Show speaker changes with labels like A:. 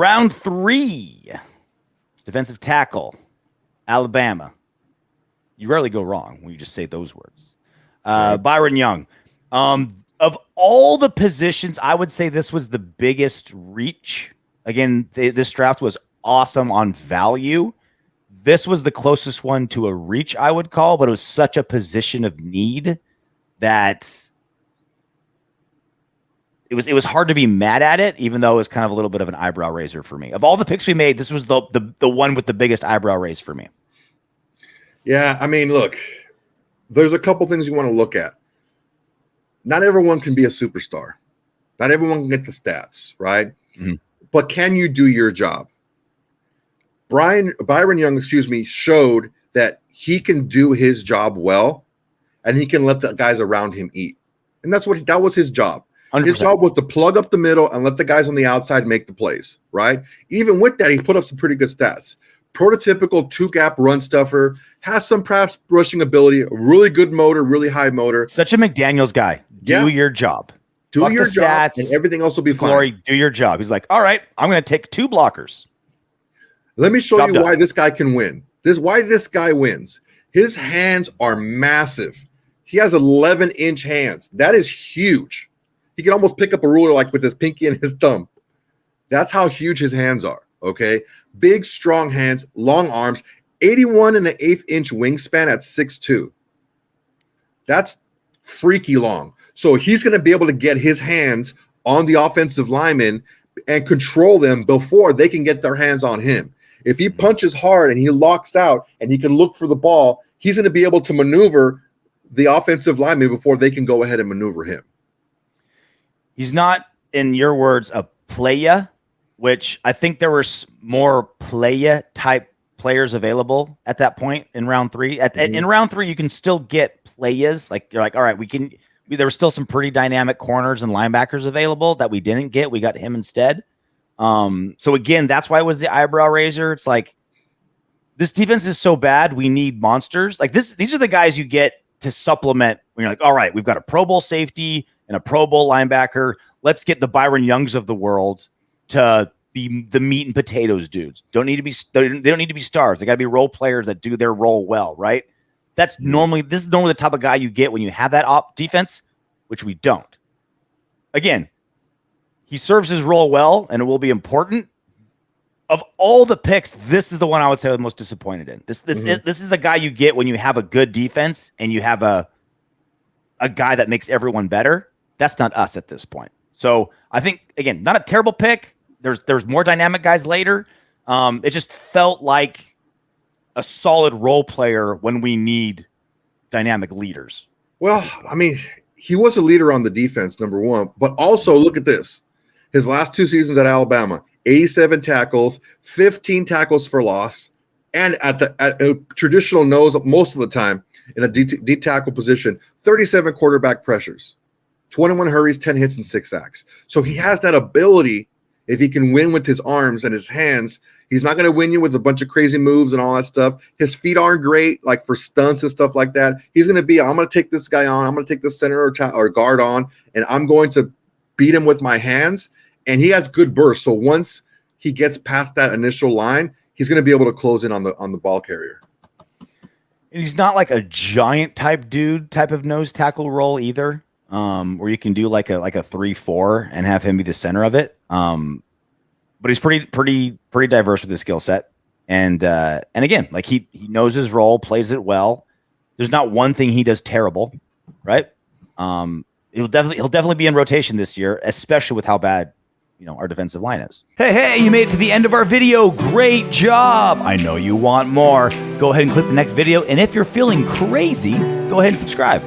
A: Round 3, defensive tackle, Alabama. You rarely go wrong when you just say those words.
B: Right.
A: Byron Young. Of all the positions, I would say this was the biggest reach. Again, this draft was awesome on value. This was the closest one to a reach, I would call, but it was such a position of need that it was hard to be mad at it, even though it was kind of a little bit of an eyebrow raiser for me. Of all the picks we made, this was the one with the biggest eyebrow raise for me.
B: Yeah, I mean, look, there's a couple things you want to look at. Not everyone can be a superstar. Not everyone can get the stats, right?
A: Mm-hmm.
B: But can you do your job? Byron Young, showed that he can do his job well, and he can let the guys around him eat. And that was his job.
A: 100%.
B: His job was to plug up the middle and let the guys on the outside make the plays, right? Even with that, he put up some pretty good stats. Prototypical two-gap run stuffer, has some perhaps rushing ability, a really good motor, really high motor.
A: Such a McDaniels guy. Do your job.
B: Do your job, and everything else will be fine.
A: Glory, do your job. He's like, all right, I'm going to take 2 blockers.
B: Let me show you why this guy can win. Why this guy wins. His hands are massive. He has 11-inch hands. That is huge. He can almost pick up a ruler like with his pinky and his thumb. That's how huge his hands are. Okay, big, strong hands, long arms, 81 and an 1/8 inch wingspan at 6'2". That's freaky long. So he's going to be able to get his hands on the offensive linemen and control them before they can get their hands on him. If he punches hard and he locks out and he can look for the ball, he's going to be able to maneuver the offensive lineman before they can go ahead and maneuver him.
A: He's not, in your words, a playa, which I think there were more playa type players available at that point in round 3. In round 3, you can still get playas. Like, you're like, all right, there were still some pretty dynamic corners and linebackers available that we didn't get. We got him instead. So again, that's why it was the eyebrow raiser. It's like, this defense is so bad. We need monsters. Like these are the guys you get to supplement when you're like, all right, we've got a Pro Bowl safety and a Pro Bowl linebacker. Let's get the Byron Youngs of the world to be the meat and potatoes dudes. They don't need to be stars. They got to be role players that do their role well, right? This is normally the type of guy you get when you have that defense, which we don't. Again, he serves his role well, and it will be important. Of all the picks, this is the one I would say I'm most disappointed in. This is the guy you get when you have a good defense and you have a guy that makes everyone better. That's not us at this point. So I think, again, not a terrible pick. There's more dynamic guys later. It just felt like a solid role player when we need dynamic leaders.
B: Well, I mean, he was a leader on the defense, number one, but also look at this. His last 2 seasons at Alabama, 87 tackles, 15 tackles for loss, and at a traditional nose most of the time in a D tackle position, 37 quarterback pressures, 21 hurries, 10 hits, and 6 sacks. So he has that ability. If he can win with his arms and his hands, he's not going to win you with a bunch of crazy moves and all that stuff. His feet aren't great, like for stunts and stuff like that. He's going to be, I'm going to take this guy on. I'm going to take the center or guard on, and I'm going to beat him with my hands. And he has good burst. So once he gets past that initial line, he's going to be able to close in on the ball carrier.
A: And he's not like a giant type of nose tackle role either, where you can do like a 3-4 and have him be the center of it. But he's pretty diverse with his skill set. And again, like he knows his role, plays it well. There's not one thing he does terrible, right? He'll definitely be in rotation this year, especially with how bad our defensive line is. Hey, you made it to the end of our video. Great job. I know you want more. Go ahead and click the next video. And if you're feeling crazy, go ahead and subscribe.